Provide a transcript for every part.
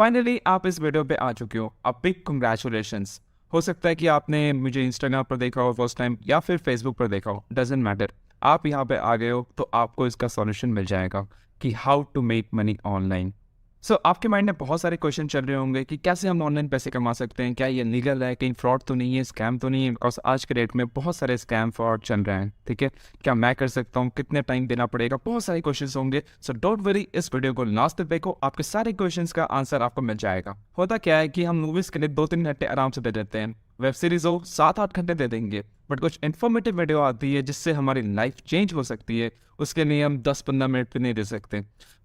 Finally आप इस video पे आ चुके हो। अब बिग कंग्रेचुलेशंस। हो सकता है कि आपने मुझे इंस्टाग्राम पर देखा हो फर्स्ट टाइम या फिर फेसबुक पर देखा हो, डजेंट मैटर। आप यहाँ पे आ गए हो तो आपको इसका सॉल्यूशन मिल जाएगा कि how to make money online. So आपके माइंड में बहुत सारे क्वेश्चन चल रहे होंगे कि कैसे हम ऑनलाइन पैसे कमा सकते हैं, क्या ये लीगल है, कहीं फ्रॉड तो नहीं है, स्कैम तो नहीं है। बिकॉज आज के डेट में बहुत सारे स्कैम फ्रॉड चल रहे हैं। ठीक है, क्या मैं कर सकता हूँ, कितने टाइम देना पड़ेगा, बहुत सारे क्वेश्चंस होंगे। सो डोंट वरी, इस वीडियो को लास्ट तक देखो, आपके सारे क्वेश्चंस का आंसर आपको मिल जाएगा। होता क्या है कि हम मूवीज के लिए 2-3 घंटे आराम से दे देते हैं, वेब सीरीज हो 7-8 घंटे दे देंगे, बट कुछ इन्फॉर्मेटिव वीडियो आती है जिससे हमारी लाइफ चेंज हो सकती है, उसके लिए हम 10-15 मिनट भी नहीं दे सकते।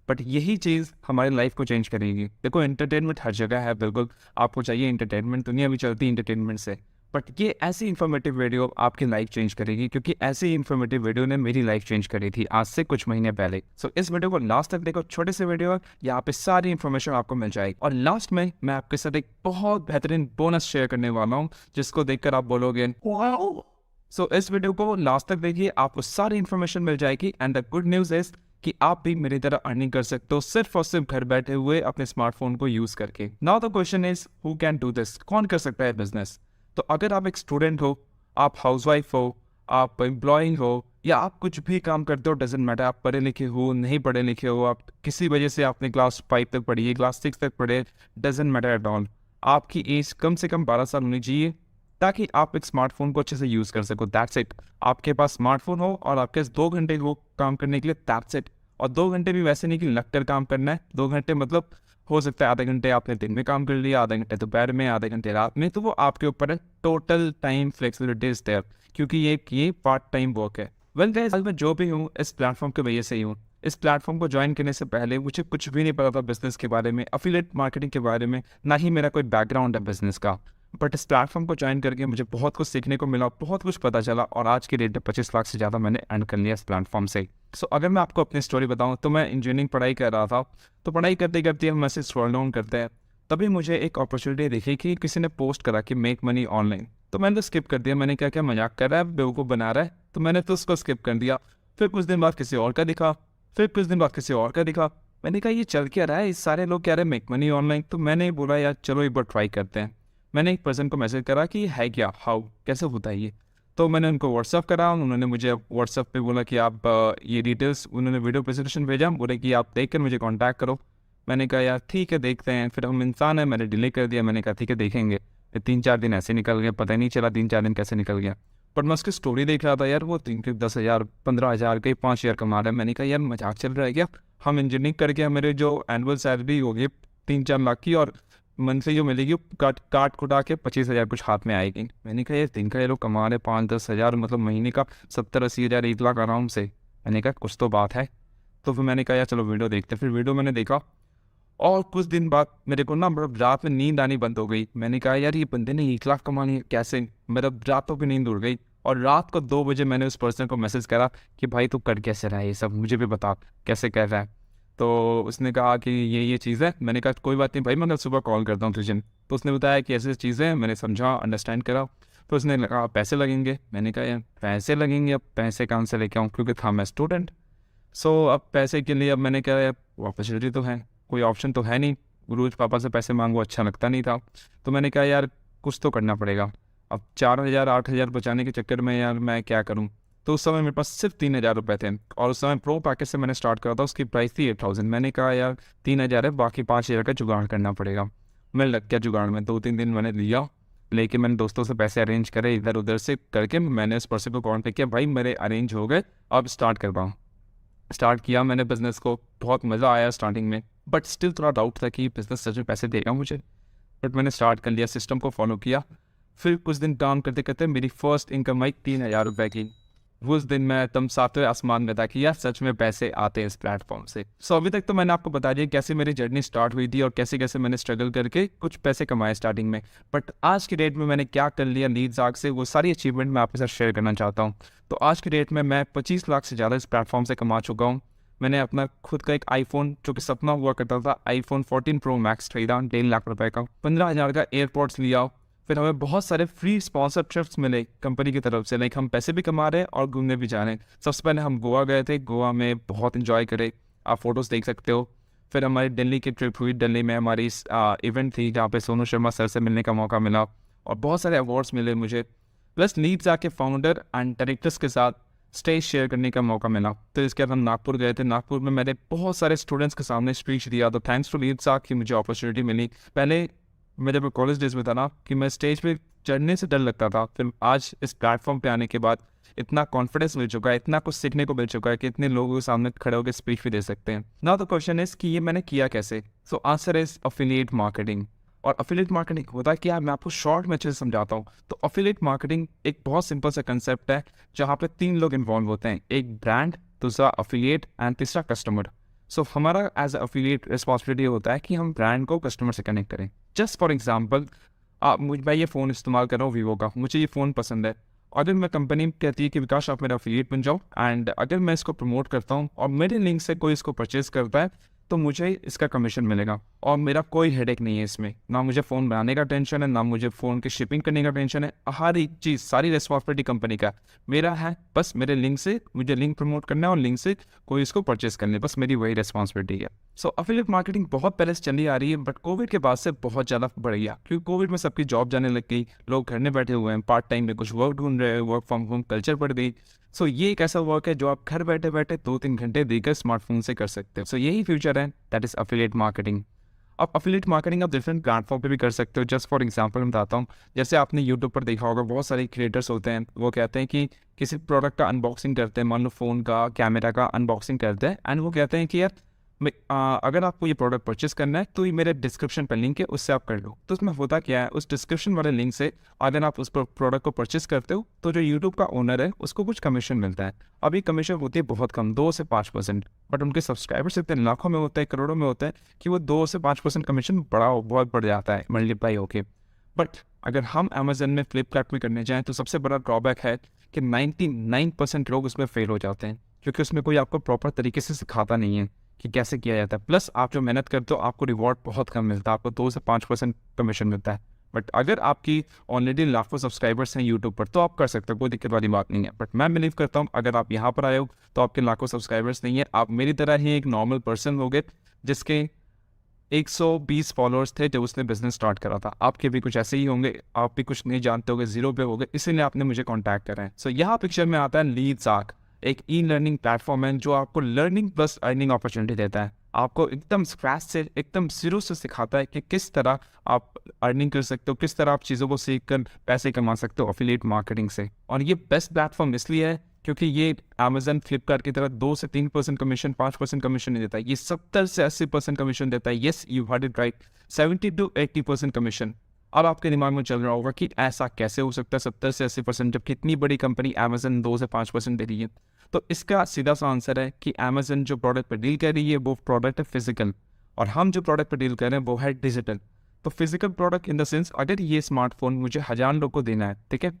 बट यही चीज़ हमारी लाइफ को चेंज करेगी। देखो, एंटरटेनमेंट हर जगह है, बिल्कुल आपको चाहिए एंटरटेनमेंट, दुनिया भी चलती है एंटरटेनमेंट से। बट ये ऐसी इन्फॉर्मेटिव वीडियो आपकी लाइफ चेंज करेगी, क्योंकि ऐसी इन्फॉर्मेटिव वीडियो ने मेरी लाइफ चेंज करी थी आज से कुछ महीने पहले। सो इस वीडियो को लास्ट तक देखो, छोटे से वीडियो है, यहाँ पे सारी इन्फॉर्मेशन आपको मिल जाएगी। और लास्ट में मैं आपके साथ एक बहुत बेहतरीन बोनस शेयर करने वाला हूँ, जिसको देखकर आप बोलोगे वाओ। सो इस वीडियो को लास्ट तक देखिए, आपको सारी इन्फॉर्मेशन मिल जाएगी। And the good news is कि आप भी मेरी तरह अर्निंग कर सकते हो, सिर्फ और सिर्फ घर बैठे हुए अपने स्मार्टफोन को यूज करके। Now the question is, who can do this? कौन कर सकता है बिजनेस? तो अगर आप एक स्टूडेंट हो, आप हाउसवाइफ हो, आप एम्प्लॉय हो, या आप कुछ भी काम करते हो, डजेंट मैटर, आप पढ़े लिखे हो, नहीं पढ़े लिखे हो, आप किसी वजह से आपने क्लास 5 तक पढ़ी है, क्लास 6 तक पढ़े, डजेंट मैटर एट ऑल। आपकी एज कम से कम 12 साल होनी चाहिए, ताकि आप एक स्मार्टफोन को अच्छे से यूज कर सको। That's it. आपके पास स्मार्टफोन हो और आपके पास 2 घंटे हो काम करने के लिए, दैट्स इट। और 2 घंटे भी वैसे नहीं कि लगकर काम करना है। 2 घंटे मतलब हो सकता है आधे घंटे आपने दिन में काम कर लिया, आधे घंटे दोपहर में, आधे घंटे रात में, तो वो आपके ऊपर है। Total time flexibility is there, क्योंकि ये पार्ट टाइम वर्क है। वेल गाइस, मैं जो भी हूँ इस प्लेटफॉर्म की वजह से ही हूँ। इस प्लेटफॉर्म को ज्वाइन करने से पहले मुझे कुछ भी नहीं पता था बिजनेस के बारे में, अफिलिएट मार्केटिंग के बारे में, ना ही मेरा कोई बैकग्राउंड है बिजनेस का। बट इस प्लेटफॉर्म को ज्वाइन करके मुझे बहुत कुछ सीखने को मिला, बहुत कुछ पता चला, और आज की डेट में 25 लाख से ज़्यादा मैंने अर्न कर लिया इस प्लेटफॉर्म से। सो अगर मैं आपको अपनी स्टोरी बताऊं, तो मैं इंजीनियरिंग पढ़ाई कर रहा था। तो पढ़ाई करते करते हम ऐसे स्क्रॉल डाउन करते हैं, तभी मुझे एक अपॉर्चुनिटी दिखी कि किसी ने पोस्ट करा कि मेक मनी ऑनलाइन। तो मैंने तो स्किप कर दिया। मैंने क्या क्या मजाक कर रहा है, बेवकूफ़ बना रहा है, तो मैंने तो उसको स्किप कर दिया। फिर कुछ दिन बाद किसी और का दिखा, फिर कुछ दिन बाद किसी और का दिखा। मैंने कहा ये चल क्या रहा है, इस सारे लोग कह रहे हैं मेक मनी ऑनलाइन। तो मैंने बोला यार चलो एक बार ट्राई करते हैं। मैंने एक पर्सन को मैसेज करा कि है क्या, हाउ, कैसे होता है ये। तो मैंने उनको व्हाट्सअप करा, उन्होंने मुझे व्हाट्सअप पे बोला कि आप ये डिटेल्स, उन्होंने वीडियो प्रेजेंटेशन भेजा, बोले कि आप देख कर मुझे कांटेक्ट करो। मैंने कहा यार ठीक है, देखते हैं, फिर हम इंसान है, मैंने डिले कर दिया। मैंने कहा ठीक है देखेंगे। फिर 3-4 दिन ऐसे निकल गए, पता ही नहीं चला 3-4 दिन कैसे निकल गया। पर मैं उसकी स्टोरी देख रहा था यार, वो 10,000, 15,000, कहीं 5,000 कमा रहा है। मैंने कहा यार मजाक चल रहा है क्या? हम इंजीनियरिंग करके मेरे जो एनुअल सैलरी होगी 3-4 लाख की, और मंथली जो मिलेगी वो काट कुटा के 25,000 कुछ हाथ में आएगी। मैंने कहा ये दिन का ये लोग कमा रहे 5-10 हज़ार, मतलब महीने का 70-80 हज़ार, 1 लाख आराम से। मैंने कहा कुछ तो बात है। तो फिर मैंने कहा यार चलो वीडियो देखते। फिर वीडियो मैंने देखा, और कुछ दिन बाद मेरे को ना मतलब रात में नींद आनी बंद हो गई। मैंने कहा यार ये बंदे ने 1 लाख कमानी है कैसे? मेरा रातों की नींद उड़ गई। और रात को 2 बजे मैंने उस पर्सन को मैसेज करा कि भाई तू कर कैसे रहा है ये सब, मुझे भी बता कैसे कर रहा है। तो उसने कहा कि ये चीज़ है। मैंने कहा कोई बात नहीं भाई, मैं कल सुबह कॉल करता हूँ तुझे। तो उसने बताया कि ऐसी चीज़ें हैं। मैंने समझा, अंडरस्टैंड करा। तो उसने कहा पैसे लगेंगे। मैंने कहा यार पैसे लगेंगे, अब पैसे कहाँ से लेके आऊँ, क्योंकि था मैं स्टूडेंट। सो अब पैसे के लिए अब मैंने कहा यार अपॉर्चुनिटी तो है, कोई ऑप्शन तो है नहीं, रोज पापा से पैसे मांगो अच्छा लगता नहीं था। तो मैंने कहा यार कुछ तो करना पड़ेगा। अब 4,000 8,000 बचाने के चक्कर में यार मैं क्या करूँ। तो उस समय मेरे पास सिर्फ 3,000 रुपये थे, और उस समय प्रो पैकेज से मैंने स्टार्ट करा था, उसकी प्राइस थी 8,000। मैंने कहा यार 3,000 है, बाकी 5,000 का जुगाड़ करना पड़ेगा। मैं लग गया जुगाड़ में। 2-3 दिन मैंने लिया, लेके मैंने दोस्तों से पैसे अरेंज करे, इधर उधर से करके मैंने उस पर्सन को कॉन्टेक्ट किया, भाई मेरे अरेंज हो गए, अब स्टार्ट कर पाऊँ। स्टार्ट किया मैंने बिज़नेस को, बहुत मज़ा आया स्टार्टिंग में, बट स्टिल थोड़ा डाउट था कि बिज़नेस सच में पैसे देगा मुझे। बट मैंने स्टार्ट कर लिया, सिस्टम को फॉलो किया। फिर कुछ दिन काम करते करते मेरी फर्स्ट इनकम आई 3,000 रुपये की। उस दिन मैं एकदम 7वें आसमान में था कि यार सच में पैसे आते हैं इस प्लेटफॉर्म से। सो अभी तक तो मैंने आपको बता दिया कैसे मेरी जर्नी स्टार्ट हुई थी, और कैसे कैसे मैंने स्ट्रगल करके कुछ पैसे कमाए स्टार्टिंग में। बट आज की डेट में मैंने क्या कर लिया नीड्स आग से, वो सारी अचीवमेंट मैं आपके साथ शेयर करना चाहता हूँ। तो आज की डेट में मैं 25 लाख से ज़्यादा इस प्लेटफॉर्म से कमा चुका हूँ। मैंने अपना खुद का एक आईफोन, जो कि सपना हुआ करता था, आईफोन 14 प्रो मैक्स खरीदा 1.5 लाख रुपए का। 15,000 का एयरपोर्ट्स लिया। फिर हमें बहुत सारे फ्री स्पॉन्सरशिप्स मिले कंपनी की तरफ से, लाइक हम पैसे भी कमा रहे हैं और घूमने भी जा रहे हैं। सबसे पहले हम गोवा गए थे, गोवा में बहुत इंजॉय करे, आप फोटोज़ देख सकते हो। फिर हमारी दिल्ली की ट्रिप हुई, दिल्ली में हमारी इवेंट थी जहाँ पे सोनू शर्मा सर से मिलने का मौका मिला और बहुत सारे अवार्ड्स मिले मुझे, प्लस लीड्स आके फाउंडर एंड डायरेक्टर्स के साथ स्टेज शेयर करने का मौका मिला। तो इसके बाद हम नागपुर गए थे, नागपुर में मैंने बहुत सारे स्टूडेंट्स के सामने स्पीच दिया, तो थैंक्स टू लीड्स की मुझे अपॉर्चुनिटी मिली। पहले मैं जब कॉलेज डेज में था ना कि मैं स्टेज पे चढ़ने से डर लगता था, फिर आज इस प्लेटफॉर्म पे आने के बाद इतना कॉन्फिडेंस मिल चुका है, इतना कुछ सीखने को मिल चुका है कि इतने लोगों के सामने खड़े होकर स्पीच भी दे सकते हैं। नाउ द क्वेश्चन इज कि ये मैंने किया कैसे। So answer is affiliate marketing. और अफिलिएट मार्केटिंग होता है क्या, मैं आपको शॉर्ट में अच्छे से समझाता हूँ। तो अफिलिएट मार्केटिंग एक बहुत सिंपल सा कंसेप्ट है जहाँ पे 3 लोग इन्वॉल्व होते हैं, एक ब्रांड, दूसरा अफिलिएट एंड तीसरा कस्टमर। सो हमारा एज अ अफिलिएट रिस्पॉन्सिबिलिटी होता है कि हम ब्रांड को कस्टमर से कनेक्ट करें। जस्ट फॉर एग्जाम्पल, मैं ये फ़ोन इस्तेमाल कर रहा हूँ वीवो का, मुझे ये फ़ोन पसंद है। अगर मैं कंपनी कहती है कि विकास आप मेरा अफिलिएट बन जाओ, एंड अगर मैं इसको प्रमोट करता हूँ और मेरे लिंक से कोई इसको परचेज करता है तो मुझे इसका कमीशन मिलेगा और मेरा कोई हेडेक नहीं है इसमें, ना मुझे फ़ोन बनाने का टेंशन है, ना मुझे फ़ोन की शिपिंग करने का टेंशन है। हर एक चीज़, सारी रिस्पॉन्सिबिलिटी कंपनी का मेरा है, बस मेरे लिंक से मुझे लिंक प्रमोट करना है और लिंक से कोई इसको परचेस करना है, बस मेरी वही रिस्पॉन्सिबिलिटी है। सो अफिलिएट मार्केटिंग बहुत पहले से चली आ रही है, बट कोविड के बाद से बहुत ज़्यादा बढ़ गया, क्योंकि कोविड में सबकी जॉब जाने लग गई, लोग घर में बैठे हुए हैं, पार्ट टाइम में कुछ वर्क ढूंढ रहे हैं, वर्क फ्रॉम होम कल्चर बढ़ गई। सो ये एक ऐसा वर्क है जो आप घर बैठे बैठे 2-3 घंटे देकर स्मार्टफोन से कर सकते हो। सो यही फ्यूचर है, दैट इज अफिलिएट मार्केटिंग। अब अफिलिएट मार्केटिंग आप डिफरेंट प्लेटफॉर्म पे भी कर सकते हो। जस्ट फॉर एग्जांपल मैं बताता हूँ, जैसे आपने यूट्यूब पर देखा होगा बहुत सारे क्रिएटर्स होते हैं, वो कहते हैं कि किसी प्रोडक्ट का अनबॉक्सिंग करते हैं, मान लो फ़ोन का कैमरा का अनबॉक्सिंग करते हैं, एंड वो कहते हैं कि यार अगर आपको ये प्रोडक्ट परचेस करना है तो ये मेरे डिस्क्रिप्शन पर लिंक है, उससे आप कर लो। तो उसमें होता क्या है, उस डिस्क्रिप्शन वाले लिंक से अगर आप उस प्रोडक्ट को परचेस करते हो तो जो यूट्यूब का ओनर है उसको कुछ कमीशन मिलता है। अब ये कमीशन होती है बहुत कम, 2 से 5%, बट उनके सब्सक्राइबर्स इतने लाखों में होते हैं, करोड़ों में होते हैं कि वो 2 से 5% कमीशन बहुत बढ़ जाता है मल्टीप्लाई होके। बट अगर हम अमेजन में, फ्लिपकार्ट में करने जाएँ तो सबसे बड़ा ड्रॉबैक है कि 99% लोग उसमें फेल हो जाते हैं, क्योंकि उसमें कोई आपको प्रॉपर तरीके से सिखाता नहीं है कि कैसे किया जाता है। प्लस आप जो मेहनत करते हो आपको रिवॉर्ड बहुत कम मिलता है, आपको 2 से 5% कमीशन मिलता है। बट अगर आपकी ऑलरेडी लाखों सब्सक्राइबर्स हैं यूट्यूब पर तो आप कर सकते हो, कोई दिक्कत वाली बात नहीं है। बट मैं बिलीव करता हूँ अगर आप यहाँ पर आए हो तो आपके लाखों सब्सक्राइबर्स नहीं है, आप मेरी तरह ही एक नॉर्मल पर्सन होगे जिसके 120 फॉलोअर्स थे जब उसने बिजनेस स्टार्ट करा था। आपके भी कुछ ऐसे ही होंगे, आप भी कुछ नहीं जानते होगे, जीरो पे होगे, इसीलिए आपने मुझे कांटेक्ट करा है। सो यहाँ पिक्चर में आता है लीड्स आर्क, एक ई लर्निंग प्लेटफॉर्म है जो आपको लर्निंग प्लस अर्निंग अपॉर्चुनिटी देता है। आपको एकदम स्क्रैच से, एकदम जीरो से सिखाता है कि किस तरह आप अर्निंग कर सकते हो, किस तरह आप चीज़ों को सीख कर पैसे कमा सकते हो अफिलिएट मार्केटिंग से। और ये बेस्ट प्लेटफॉर्म इसलिए है क्योंकि ये अमेजन, फ्लिपकार्ट की तरह 2 से 3% कमीशन, 5% कमीशन नहीं देता, ये 70 से 80% कमीशन देता है। Yes, you heard it right, 70 to 80% commission. अब आपके दिमाग में चल रहा होगा कि ऐसा कैसे हो सकता है 70 से 80%, जब कितनी बड़ी कंपनी अमेजन 2 से 5% दे रही है। तो इसका सीधा सा आंसर है कि अमेजन जो प्रोडक्ट पर डील कर रही है वो प्रोडक्ट है फिजिकल, और हम जो प्रोडक्ट पर डील कर रहे हैं वो है डिजिटल। तो physical product in the sense, अगर ये स्मार्टफोन मुझे 1000 लोग को देना है, ठीक है,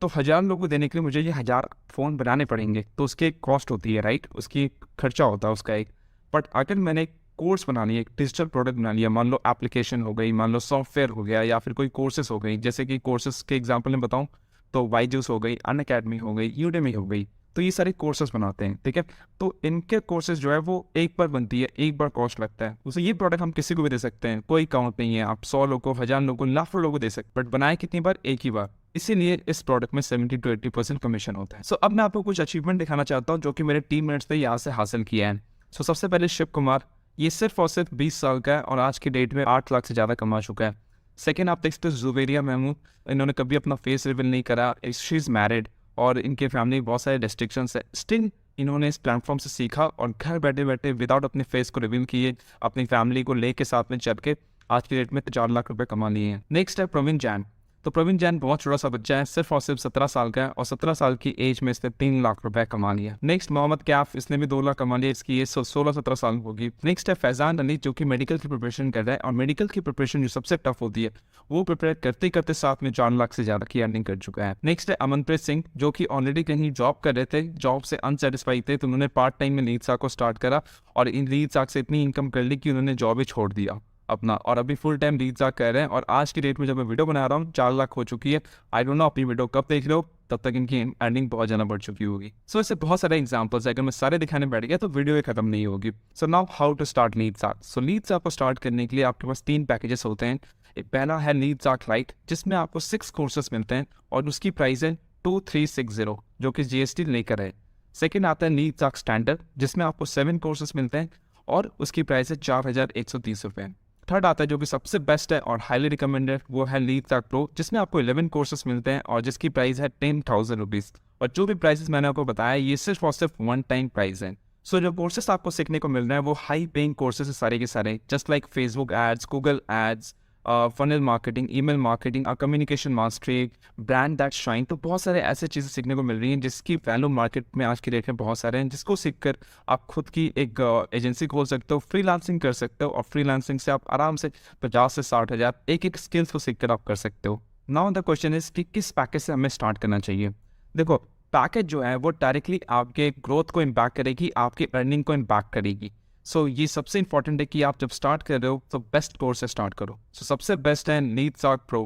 तो 1000 लोगों को देने के लिए मुझे ये 1000 फ़ोन बनाने पड़ेंगे, तो उसकी एक कॉस्ट होती है, राइट, उसकी खर्चा होता है उसका एक। बट अगर मैंने एक कोर्स बना लिया, एक डिजिटल प्रोडक्ट बना लिया, मान लो एप्लीकेशन हो गई, मान लो सॉफ्टवेयर हो गया, या फिर कोई कोर्सेज हो गई, जैसे कि कोर्सेज के एग्जांपल में बताऊं तो बायजूस हो गई, अनअकैडमी हो गई, यूडेमी हो गई, तो ये सारे कोर्सेज बनाते हैं, ठीक है। तो इनके कोर्सेज जो है वो एक बार बनती है, एक बार कॉस्ट लगता है उसे। ये प्रोडक्ट हम किसी को भी दे सकते हैं, कोई काउंट नहीं है, आप 100 लोगों को, 1000 लोगों को, लाखों लोगों को दे सकते हैं, बट बनाए कितनी बार, एक ही बार। इसीलिए इस प्रोडक्ट में 70 to 80% कमीशन होता है। सो अब मैं आपको कुछ अचीवमेंट दिखाना चाहता हूँ जो कि मेरे टीममेट्स ने यहाँ से हासिल किया है। सो सबसे पहले शिव कुमार, ये सिर्फ और सिर्फ 20 साल का है और आज की डेट में 8 लाख से ज़्यादा कमा चुका है। सेकेंड आप देख सकते हो जुवेरिया महमूद, इन्होंने कभी अपना फेस रिवील नहीं करा, शी इज़ मैरिड और इनके फैमिली बहुत सारे रेस्ट्रिक्शंस है, स्टिल इन्होंने इस प्लेटफॉर्म से सीखा और घर बैठे बैठे विदाउट अपने फेस को रिवील किए अपनी फैमिली को लेके साथ में चल के आज की डेट में 4 लाख रुपए कमा लिए हैं। नेक्स्ट है प्रवीण जैन। तो प्रवीण जैन बहुत छोटा सा बच्चा है, सिर्फ और सिर्फ 17 साल का है और 17 साल की एज में इसने 3 लाख रुपए कमा लिया। नेक्स्ट मोहम्मद कैफ, इसने भी 2 लाख कमा लिया, इसकी एज 16-17 साल होगी। नेक्स्ट है फैजान अली जो कि मेडिकल की प्रिपरेशन कर रहा है और मेडिकल की प्रिपरेशन जो सबसे टफ होती है वो प्रिपेयर करते करते साथ में 4 लाख से ज्यादा की अर्निंग कर चुका है। नेक्स्ट है अमनप्रीत सिंह जो कि ऑलरेडी कहीं जॉब कर रहे थे, जॉब से अनसेटिस्फाइड थे, तो उन्होंने पार्ट टाइम में लीड्स को स्टार्ट करा और इन लीड्स से इतनी इनकम कर ली कि उन्होंने जॉब ही छोड़ दिया अपना और अभी फुल टाइम लीड्स कर रहे हैं। और आज की डेट में जब मैं वीडियो बना रहा हूँ 4 लाख हो चुकी है। आई डोंट नो आप ये वीडियो कब देख रहे हो, तब तक इनकी अर्निंग बहुत ज़्यादा बढ़ चुकी होगी। सो ऐसे बहुत सारे एग्जांपल्स है, अगर मैं सारे दिखाने बैठ गया तो वीडियो खत्म नहीं होगी। So now how to start LeadsArk. So LeadsArk को स्टार्ट करने के लिए आपके पास 3 पैकेजेस होते हैं। एक पहला है लीड्सआर्क लाइट, जिसमें आपको 6 कोर्सेस मिलते हैं और उसकी प्राइस है 2360, जो कि GST लेकर है। सेकेंड आता है लीड्सआर्क स्टैंडर्ड, जिसमें आपको 7 कोर्सेस मिलते हैं और उसकी प्राइस है 4130 रुपये। थर्ड आता है जो कि सबसे बेस्ट है और हाईली रिकमेंडेड, वो है लीड्सआर्क प्रो, जिसमें आपको 11 कोर्सेस मिलते हैं और जिसकी प्राइस है 10,000 रुपीज़। और जो भी प्राइसेस मैंने आपको बताया ये सिर्फ और सिर्फ वन टाइम प्राइस है। सो जो कोर्सेस आपको सीखने को मिल रहे हैं वो हाई पेइंग कोर्सेस है सारे के सारे, just like Facebook ads, Google ads, funnel marketing, email marketing, communication mastery, brand that shine. तो बहुत सारे ऐसे चीज़ें सीखने को मिल रही हैं जिसकी वैल्यू मार्केट में आज की डेट में बहुत सारे हैं, जिसको सीखकर आप खुद की एक एजेंसी खोल सकते हो, फ्रीलांसिंग कर सकते हो और फ्रीलांसिंग से आप आराम से 50 से 60 हज़ार एक एक स्किल्स को सीखकर आप कर सकते हो। नाउ द क्वेश्चन इज कि किस पैकेज से हमें स्टार्ट करना चाहिए। देखो, पैकेज जो है वो डायरेक्टली आपके ग्रोथ को इम्पैक्ट करेगी, आपकी अर्निंग को इम्पैक्ट करेगी। सो ये सबसे इंपॉर्टेंट है कि आप जब स्टार्ट कर रहे हो तो बेस्ट कोर्स से स्टार्ट करो। सो सबसे बेस्ट है लीड्सआर्क प्रो।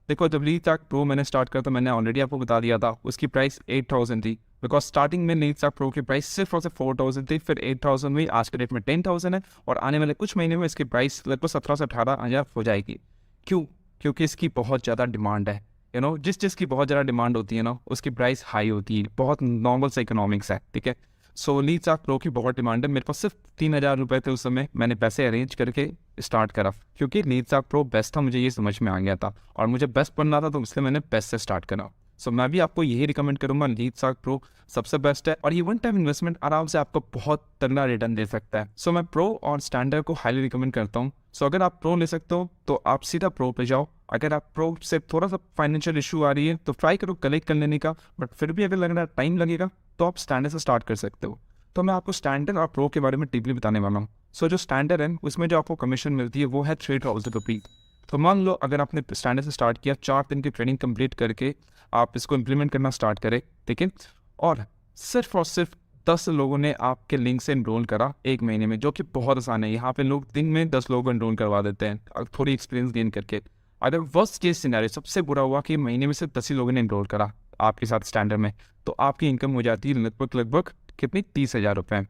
देखो, जब लीड्सआर्क प्रो मैंने स्टार्ट किया तो मैंने ऑलरेडी आपको बता दिया था उसकी प्राइस 8000 थी, बिकॉज स्टार्टिंग में लीड्सआर्क प्रो की प्राइस सिर्फ और सिर्फ 4000 थी, फिर 8000 हुई, आज के डेट में 10000 है और आने वाले कुछ महीने में इसकी प्राइस लगभग 17 से 18 हज़ार हो जाएगी। क्यों? क्योंकि इसकी बहुत ज़्यादा डिमांड है। जिस चीज़ की बहुत ज़्यादा डिमांड होती है ना, उसकी प्राइस हाई होती है। बहुत नॉर्मल से इकोनॉमिक्स है, ठीक है। सो लीड्सआर्क प्रो की बहुत डिमांड है। मेरे पास सिर्फ 3000 रुपये थे उस समय, मैंने पैसे अरेंज करके स्टार्ट करा क्योंकि लीड्सआर्क प्रो बेस्ट था, मुझे ये समझ में आ गया था और मुझे बेस्ट बनना था, तो इसलिए मैंने बेस्ट से स्टार्ट करा। सो मैं भी आपको यही रिकमेंड करूँगा, लीड्सआर्क प्रो सबसे बेस्ट है और ये वन टाइम इन्वेस्टमेंट आराम से आपको बहुत तगड़ा रिटर्न दे सकता है। सो मैं प्रो और स्टैंडर्ड को हाईली रिकमेंड करता हूँ। सो अगर आप प्रो ले सकते हो तो आप सीधा प्रो पे जाओ। अगर आप प्रो से थोड़ा सा फाइनेंशियल इशू आ रही है तो ट्राई करो कलेक्ट कर लेने का, बट फिर भी अगर लग रहा है टाइम लगेगा तो आप स्टैंडर्ड से स्टार्ट कर सकते हो। तो मैं आपको स्टैंडर्ड और प्रो के बारे में डीपली बताने वाला हूँ। सो जो स्टैंडर्ड है उसमें जो आपको कमीशन मिलती है वो है 3000 रुपीज़। तो मान लो अगर आपने स्टैंडर्ड से स्टार्ट किया, 4 दिन की ट्रेनिंग कंप्लीट करके आप इसको इम्प्लीमेंट करना स्टार्ट करें, ठीक है, और सिर्फ 10 लोगों ने आपके लिंक से इनरोल करा एक महीने में, जो कि बहुत आसान है। यहाँ पे लोग दिन में 10 लोगों को इनरोल करवा देते हैं थोड़ी एक्सपीरियंस गेन करके। अगर वर्स्ट केस सिनेरियो सबसे बुरा हुआ कि महीने में सिर्फ 10 ही लोगों ने इनरोल करा आपके साथ स्टैंडर्ड में, तो आपकी इनकम हो जाती है लगभग कितनी, 30,000 रुपये।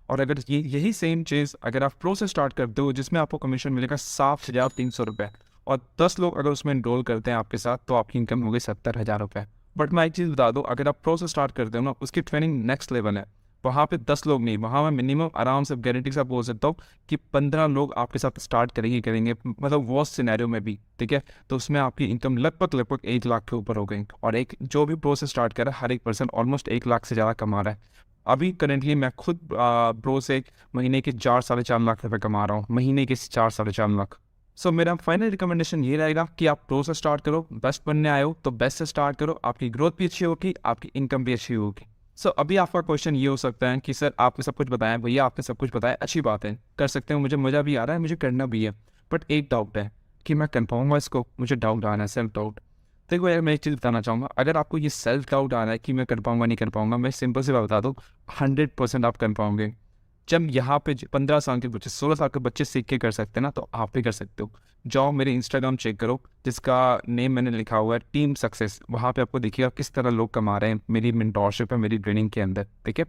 और अगर यही सेम चीज़ अगर आप प्रो से स्टार्ट करते हो जिसमें आपको कमीशन मिलेगा 7,300 रुपये और 10 लोग अगर उसमें इनरोल करते हैं आपके साथ, तो आपकी इनकम हो गई 70,000 रुपये। बट मैं एक चीज़ बता दूँ, अगर आप प्रो से स्टार्ट करते हो ना, उसकी ट्रेनिंग नेक्स्ट लेवल है। वहाँ पे 10 लोग नहीं, वहाँ मैं मिनिमम आराम से गारंटी से बोल सकता हूँ कि 15 लोग आपके साथ स्टार्ट करेंगे, मतलब वर्स्ट सिनेरियो में भी, ठीक है। तो उसमें आपकी इनकम लगभग 1 लाख के ऊपर हो गई। और एक जो भी प्रो से स्टार्ट कर रहा है हर एक पर्सन ऑलमोस्ट 1 लाख से ज़्यादा कमा रहा है। अभी करेंटली मैं खुद प्रो से महीने के 4-4.5 लाख रुपए कमा रहा हूँ, महीने के 4-4.5 लाख। सो मेरा फाइनल रिकमेंडेशन ये रहेगा कि आप प्रो से स्टार्ट करो, बेस्ट बनने आए हो तो बेस्ट से स्टार्ट करो, आपकी ग्रोथ भी अच्छी होगी, आपकी इनकम भी अच्छी होगी। सो अभी आपका क्वेश्चन ये हो सकता है कि सर आपने सब कुछ बताया, भैया आपने सब कुछ बताया, अच्छी बात है, कर सकते हैं, मुझे मज़ा भी आ रहा है, मुझे करना भी है, बट एक डाउट है कि मैं कर पाऊँगा इसको, मुझे डाउट आ रहा है, सेल्फ डाउट। देखो यार, मैं एक चीज़ बताना चाहूँगा, अगर आपको ये सेल्फ डाउट आ रहा है कि मैं कर पाऊँगा नहीं कर पाऊँगा, मैं सिंपल से बता दूँ 100% आप कर पाओगे। जब यहाँ पे 15 साल के बच्चे, 16 साल के बच्चे सीख के कर सकते हैं ना, तो आप भी कर सकते हो। जाओ मेरे इंस्टाग्राम चेक करो, जिसका नेम मैंने लिखा हुआ है टीम सक्सेस, वहाँ पे आपको देखिएगा किस तरह लोग कमा रहे हैं मेरी मेंटोरशिप है, मेरी ट्रेनिंग के अंदर, ठीक है।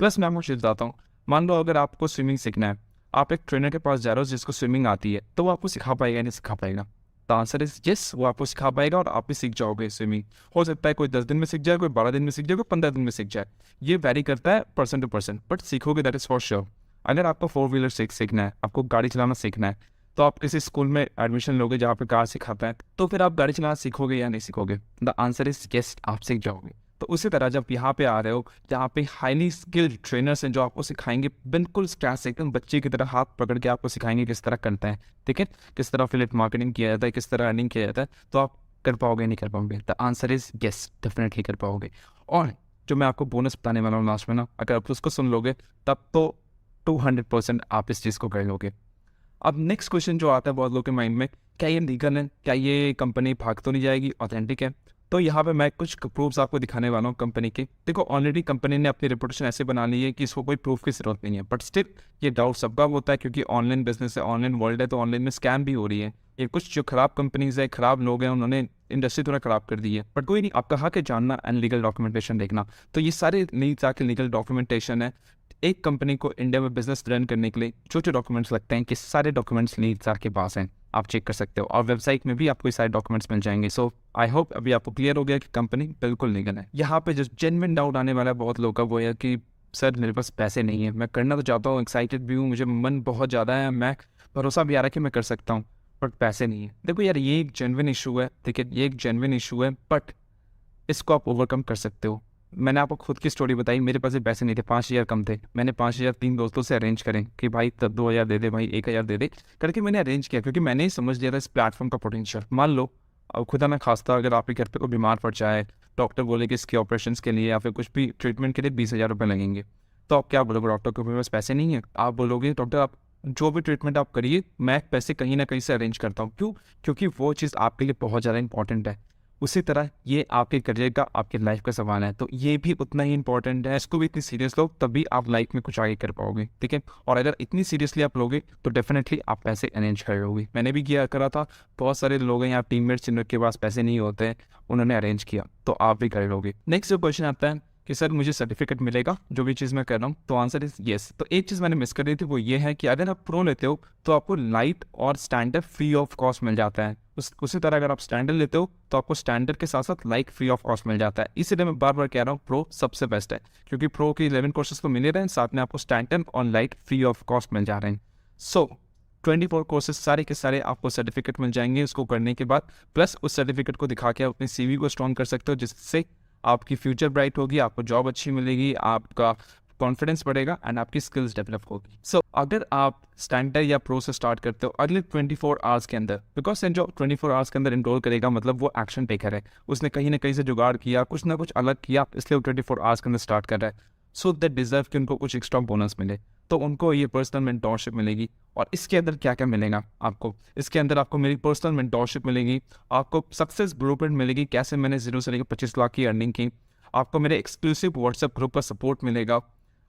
प्लस मैं आपको चीज़ बताता हूँ, मान लो अगर आपको स्विमिंग सीखना है, आप एक ट्रेनर के पास जा रहे हो जिसको स्विमिंग आती है, तो वो आपको सिखा पाएगा या नहीं सिखा पाएगा? द आंसर इज यस, वो आपको सिखा पाएगा और आप भी सीख जाओगे स्विमिंग। हो सकता है कोई 10 दिन में सीख जाए, कोई 12 दिन में सीख जाए, कोई 15 दिन में सीख जाए, ये वैरी करता है पर्सन टू पर्सन, बट सीखोगे दैट इज फॉर श्योर। अगर आपको 4 व्हीलर सीखना है, आपको गाड़ी चलाना सीखना है, तो आप किसी स्कूल में एडमिशन लोगे जहाँ पे कार सिखाता है, तो फिर आप गाड़ी चलाना सीखोगे या नहीं सीखोगे? द आंसर इज यस, आप सीख जाओगे। तो उसी तरह जब यहाँ पे आ रहे हो जहाँ पे हाईली स्किल्ड ट्रेनर्स हैं जो आपको सिखाएंगे बिल्कुल स्क्रैच से, एकदम बच्चे की तरह हाथ पकड़ के आपको सिखाएंगे किस तरह करते हैं, ठीक है, किस तरह एफिलिएट मार्केटिंग किया जाता है, किस तरह अर्निंग किया जाता है, तो आप कर पाओगे नहीं कर पाओगे? The answer is yes, definitely कर पाओगे। और जो मैं आपको बोनस बताने वाला हूँ लास्ट में ना, अगर आप उसको सुन लोगे तब तो 200% आप इस चीज़ को कर लोगे। अब नेक्स्ट क्वेश्चन जो आता है बहुत लोगों के माइंड में, क्या ये लीगल है, क्या ये कंपनी भाग तो नहीं जाएगी, ऑथेंटिक है? तो यहाँ पे मैं कुछ प्रूफ्स आपको दिखाने वाला हूँ कंपनी के। देखो ऑलरेडी कंपनी ने अपनी रेपुटेशन ऐसे बना ली है कि इसको कोई प्रूफ की जरूरत नहीं है, बट स्टिल ये डाउट सबका होता है क्योंकि ऑनलाइन बिजनेस है, ऑनलाइन वर्ल्ड है, तो ऑनलाइन में स्कैम भी हो रही है। ये कुछ जो खराब कंपनीज है, खराब लोग हैं, उन्होंने इंडस्ट्री थोड़ा खराब कर दी है, बट कोई नहीं, आप कहा के जानना एंड लीगल डॉक्यूमेंटेशन देखना। तो ये सारे नीड्स आके लीगल डॉक्यूमेंटेशन है। एक कंपनी को इंडिया में बिजनेस रन करने के लिए जो जो डॉक्यूमेंट्स लगते हैं कि सारे डॉक्यूमेंट्स नीड्स आपके पास हैं, आप चेक कर सकते हो और वेबसाइट में भी आपको ये सारे डॉक्यूमेंट्स मिल जाएंगे। सो आई होप अभी आपको क्लियर हो गया कि कंपनी बिल्कुल लीगल है। यहाँ पे जो जेन्युइन डाउट आने वाला है बहुत लोगों का वो है कि सर मेरे पास पैसे नहीं है, मैं करना तो चाहता हूँ, एक्साइटेड भी हूँ, मुझे मन बहुत ज़्यादा है, मैं भरोसा भी आ रहा है कि मैं कर सकता हूँ, बट पैसे नहीं है। देखो यार ये एक जेन्युइन इशू है, ठीक है, ये एक जेन्युइन इशू है, बट इसको आप ओवरकम कर सकते हो। मैंने आपको खुद की स्टोरी बताई, मेरे पास पैसे नहीं थे, 5,000 कम थे, मैंने 5,000 3 दोस्तों से अरेंज करें कि भाई तब 2,000 दे दे, भाई 1,000 दे दे करके मैंने अरेंज किया क्योंकि मैंने ही समझ लिया था इस प्लेटफॉर्म का पोटेंशियल। मान लो अब खुदा ना खास्ता अगर आपके घर पे कोई बीमार पड़ जाए, डॉक्टर बोले कि इसके ऑपरेशन के लिए या फिर कुछ भी ट्रीटमेंट के लिए 20,000 रुपये लगेंगे, तो आप क्या बोलोगे? डॉक्टर को मेरे पास पैसे नहीं है? आप बोलोगे डॉक्टर आप जो भी ट्रीटमेंट आप करिए, मैं पैसे कहीं ना कहीं से अरेंज करता हूँ। क्यों? क्योंकि वो चीज़ आपके लिए बहुत ज़्यादा इंपॉर्टेंट है। उसी तरह ये आपके करियर का, आपके लाइफ का सवाल है, तो ये भी उतना ही इंपॉर्टेंट है। इसको भी इतनी सीरियस लो तभी आप लाइफ में कुछ आगे कर पाओगे, ठीक है। और अगर इतनी सीरियसली आप लोगे तो डेफिनेटली आप पैसे अरेंज कर लोगे। मैंने भी किया करा था, बहुत सारे लोग हैं यहाँ टीममेट्स जिनके पास पैसे नहीं होते, उन्होंने अरेंज किया, तो आप भी कर लोगे। नेक्स्ट जो क्वेश्चन आता है कि सर मुझे सर्टिफिकेट मिलेगा जो भी चीज़ मैं कर रहा हूँ, तो आंसर इज येस। तो एक चीज़ मैंने मिस कर दी थी, वो ये है कि अगर आप प्रो लेते हो तो आपको लाइट और स्टैंडर्ड फ्री ऑफ कॉस्ट मिल जाता है। उसी तरह अगर आप स्टैंडर्ड लेते हो तो आपको स्टैंडर्ड के साथ साथ लाइट फ्री ऑफ कॉस्ट मिल जाता है। इसीलिए मैं बार बार कह रहा हूँ प्रो सबसे बेस्ट है, क्योंकि प्रो के 11 कोर्सेज तो मिल रहे हैं, साथ में आपको स्टैंडर्ड और लाइट फ्री ऑफ कॉस्ट मिल जा रहे हैं। सो 24 कोर्सेज सारे के सारे आपको सर्टिफिकेट मिल जाएंगे उसको करने के बाद, प्लस उस सर्टिफिकेट को दिखा के अपने CV को स्ट्रॉन्ग कर सकते हो, जिससे आपकी फ्यूचर ब्राइट होगी, आपको जॉब अच्छी मिलेगी, आपका कॉन्फिडेंस बढ़ेगा एंड आपकी स्किल्स डेवलप होगी। सो अगर आप स्टैंडर्ड या प्रो से स्टार्ट करते हो अगले 24 आवर्स के अंदर, बिकॉज जो 24 आवर्स के अंदर इनरोल करेगा मतलब वो एक्शन टेकर है, उसने कहीं ना कहीं से जुगाड़ किया, कुछ ना कुछ अलग किया, इसलिए वो 24 आवर्स के अंदर स्टार्ट कर रहा है। सो दैट डिजर्व कि उनको कुछ एक्स्ट्रा बोनस मिले, तो उनको ये पर्सनल मेंटोरशिप मिलेगी। और इसके अंदर क्या क्या मिलेगा आपको? इसके अंदर आपको मेरी पर्सनल मेंटोरशिप मिलेगी, आपको सक्सेस ब्लूप्रिंट मिलेगी, कैसे मैंने 0 से लेकर 25 लाख की अर्निंग की, आपको मेरे एक्सक्लूसिव व्हाट्सएप ग्रुप का सपोर्ट मिलेगा,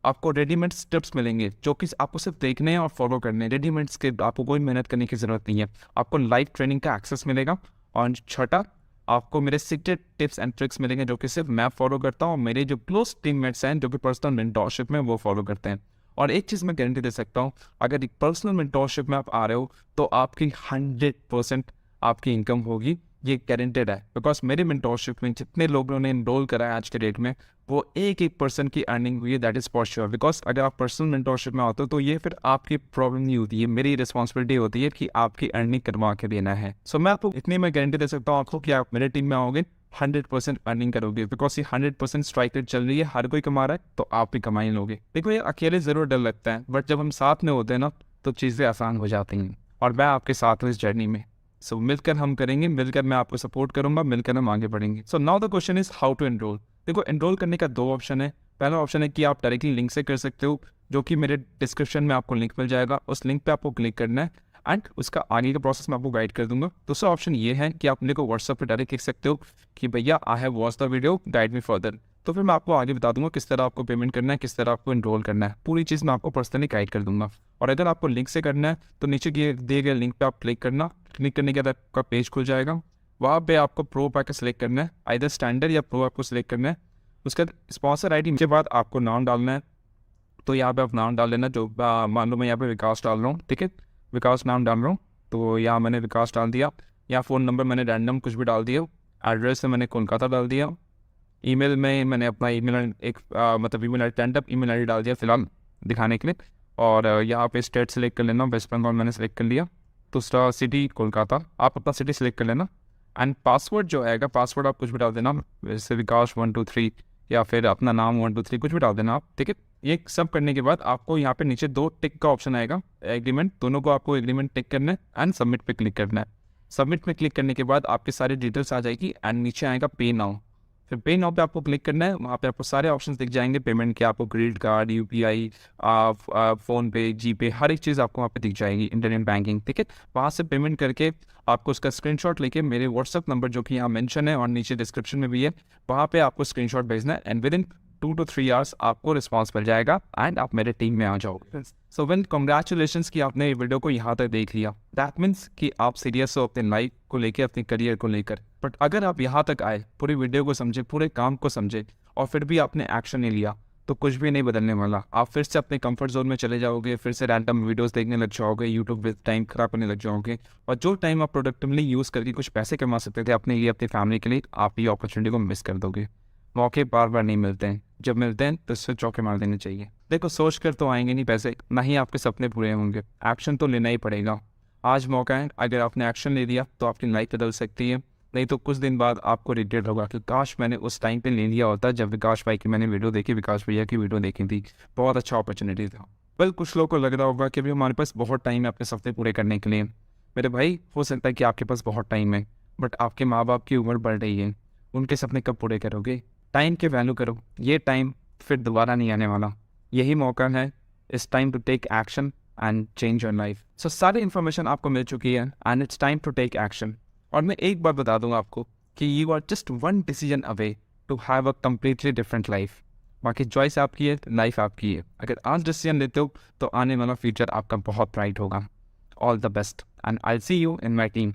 आपको रेडीमेड स्टेप्स मिलेंगे जो कि आपको सिर्फ देखने हैं और फॉलो करने हैं। रेडीमेड्स के आपको कोई मेहनत करने की ज़रूरत नहीं है। आपको लाइव ट्रेनिंग का एक्सेस मिलेगा। और छठा, आपको मेरे सीक्रेट टिप्स एंड ट्रिक्स मिलेंगे जो कि सिर्फ मैं फॉलो करता हूँ, मेरे जो क्लोज टीममेट्स हैं जो कि पर्सनल मेंटोरशिप में वो फॉलो करते हैं। और एक चीज़ मैं गारंटी दे सकता हूँ, अगर एक पर्सनल मेंटोरशिप में आप आ रहे हो तो आपकी 100% आपकी इनकम होगी, ये गारंटेड है। बिकॉज मेरे मेंटोरशिप में जितने लोगों ने इनरोल करा है आज के डेट में, वो एक पर्सन की अर्निंग हुई है, that is for sure. Because अगर आप पर्सनल मेंटोरशिप में आते हो तो ये फिर आपकी प्रॉब्लम नहीं होती है, मेरी रिस्पॉन्सिबिलिटी होती है कि आपकी अर्निंग करवा के देना है। सो मैं आपको इतनी मैं गारंटी दे सकता हूँ आपको कि आप मेरे टीम में आओगे 100% अर्निंग करोगे, बिकॉज ये 100% स्ट्राइक रेट चल रही है, हर कोई कमा रहा है, तो आप भी कमा ही लोगे। देखो ये अकेले ज़रूर डर लगता है, बट जब हम साथ में होते हैं ना तो चीज़ें आसान हो जाती हैं, और मैं आपके साथ हूँ इस जर्नी में। सो मिलकर हम करेंगे, मिलकर मैं आपको सपोर्ट करूंगा, मिलकर हम आगे बढ़ेंगे। So now the question is how to enroll. देखो एनरोल करने का 2 ऑप्शन है। पहला ऑप्शन है कि आप डायरेक्टली लिंक से कर सकते हो, जो कि मेरे डिस्क्रिप्शन में आपको लिंक मिल जाएगा, उस लिंक पे आपको क्लिक करना है एंड उसका आगे का प्रोसेस मैं आपको गाइड कर दूंगा। दूसरा ऑप्शन ये है कि आप मेरे को व्हाट्सएप पे डायरेक्ट लिख सकते हो कि भैया I have watch the video, guide me further. तो फिर मैं आपको आगे बता दूंगा किस तरह आपको पेमेंट करना है, किस तरह आपको एनरोल करना है, पूरी चीज़ मैं आपको पर्सनली गाइड कर दूंगा। और अगर आपको लिंक से करना है तो नीचे दिए गए लिंक पे आप क्लिक करना, क्लिक करने के बाद आपका पेज खुल जाएगा, वहाँ पे आपको प्रो पैकेज सेलेक्ट करना है, आइदर स्टैंडर्ड या प्रो आपको सेलेक्ट करना है। उसके बाद स्पॉन्सर ID के बाद आपको नाम डालना है, तो यहाँ पे आप नाम डाल लेना, जो मान लो मैं यहाँ पे विकास डाल रहा हूँ, ठीक है, विकास नाम डाल रहा हूँ, तो यहाँ मैंने विकास डाल दिया। यहाँ फ़ोन नंबर मैंने रैंडम कुछ भी डाल दिया, एड्रेस में मैंने कोलकाता डाल दिया, ईमेल में मैंने अपना ईमेल मतलब ईमेल स्टैंडअप ईमेल ID डाल दिया फिलहाल दिखाने के लिए। और यहाँ पे स्टेट सेलेक्ट कर लेना, वेस्ट बंगाल मैंने सेलेक्ट कर लिया। दूसरा सिटी कोलकाता, आप अपना सिटी सेलेक्ट कर लेना। एंड पासवर्ड जो आएगा, पासवर्ड आप कुछ भी डाल देना, जैसे विकास 123 या फिर अपना नाम 123 कुछ भी डाल देना आप, ठीक है। ये सब करने के बाद आपको यहाँ पे नीचे 2 टिक का ऑप्शन आएगा, एग्रीमेंट, दोनों को आपको एग्रीमेंट टिक करना है एंड सबमिट पे क्लिक करना है। सबमिट पे क्लिक करने के बाद आपके सारे डिटेल्स आ जाएगी एंड नीचे आएगा पे नाउ। फिर पे नाउ पे आपको क्लिक करना है। वहाँ पे आपको सारे ऑप्शंस दिख जाएंगे पेमेंट के, आपको क्रेडिट कार्ड, यूपीआई, फ़ोनपे, जीपे, हर एक चीज़ आपको वहाँ पे दिख जाएगी, इंटरनेट बैंकिंग, ठीक है। वहाँ से पेमेंट करके आपको उसका स्क्रीनशॉट लेके मेरे व्हाट्सअप नंबर जो कि यहाँ मेंशन है और नीचे डिस्क्रिप्शन में भी है, वहाँ पे आपको स्क्रीनशॉट भेजना है and with in 2 to 3 hours आपको रिस्पॉन्स मिल जाएगा एंड आप मेरे टीम में आ जाओगे। सो वेल, कॉन्ग्रेचुलेशंस कि आपने ये वीडियो को यहाँ तक देख लिया। दैट मीन्स कि आप सीरियस हो अपने लाइफ को लेकर, अपने करियर को लेकर। बट अगर आप यहाँ तक आए, पूरी वीडियो को समझे, पूरे काम को समझे और फिर भी आपने एक्शन नहीं लिया, तो कुछ भी नहीं बदलने वाला। आप फिर से अपने कंफर्ट जोन में चले जाओगे, फिर से रैंडम वीडियोस देखने लग जाओगे, यूट्यूब विद टाइम खराब करने लग जाओगे। और जो टाइम आप प्रोडक्टिवली यूज़ करके कुछ पैसे कमा सकते थे अपने लिए, अपनी फैमिली के लिए, आप ये अपॉर्चुनिटी को मिस कर दोगे। मौके बार बार नहीं मिलते हैं, जब मिलते हैं तो इससे चौके मार देने चाहिए। देखो, सोच कर तो आएंगे नहीं पैसे, ना ही आपके सपने पूरे होंगे। एक्शन तो लेना ही पड़ेगा। आज मौका है, अगर आपने एक्शन ले लिया तो आपकी लाइफ बदल सकती है। नहीं तो कुछ दिन बाद आपको रिग्रेट होगा कि काश मैंने उस टाइम पे ले लिया होता जब विकास भाई की मैंने वीडियो देखी, विकास भैया की वीडियो देखी थी। बहुत अच्छा अपॉर्चुनिटी था। वेल, कुछ लोगों को लग रहा होगा कि अभी हमारे पास बहुत टाइम है अपने सपने पूरे करने के लिए। मेरे भाई, हो सकता है कि आपके पास बहुत टाइम है, बट आपके माँ बाप की उम्र बढ़ रही है। उनके सपने कब पूरे करोगे? टाइम की वैल्यू करो। ये टाइम फिर दोबारा नहीं आने वाला। यही मौका है। It's time to take action and change your life. So सारी इन्फॉर्मेशन आपको मिल चुकी है and it's time to take action. और मैं एक बात बता दूंगा आपको कि you are just one decision away to have a completely different life. बाकी चॉइस आपकी है, लाइफ आपकी है। अगर आज डिसीजन लेते हो तो आने वाला फ्यूचर आपका बहुत ब्राइट होगा। All the best and I see you in my team.